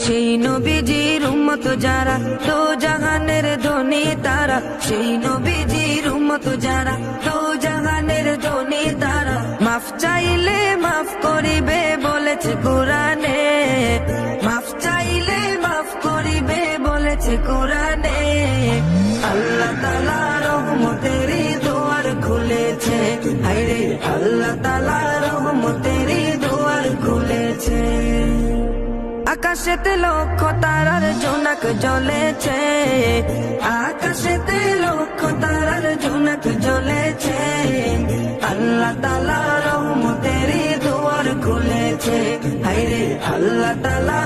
সেই নবীজির উম্মত যারা, দো জাহানের ধনী তারা। সেই নবীজির উম্মত যারা, দো জাহানের ধনী তারা। মাফ চাইলে মাফ করিবে বলেছে কোরআনে, মাফ চাইলে মাফ করিবে বলেছে কোরআনে। আল্লাহ তাআলা রহমতের দুয়ার খুলেছে, হায়রে আল্লাহ তাআলা রহমতের দুয়ার খুলেছে। আকাশেতে লক্ষ তারার জোনাক জ্বলেছে, আকাশেতে লক্ষ তারার জোনাক জ্বলেছে। আল্লাহ তাআলা রহমতের দুয়ার খুলেছে, হায়রে আল্লাহ তাআলা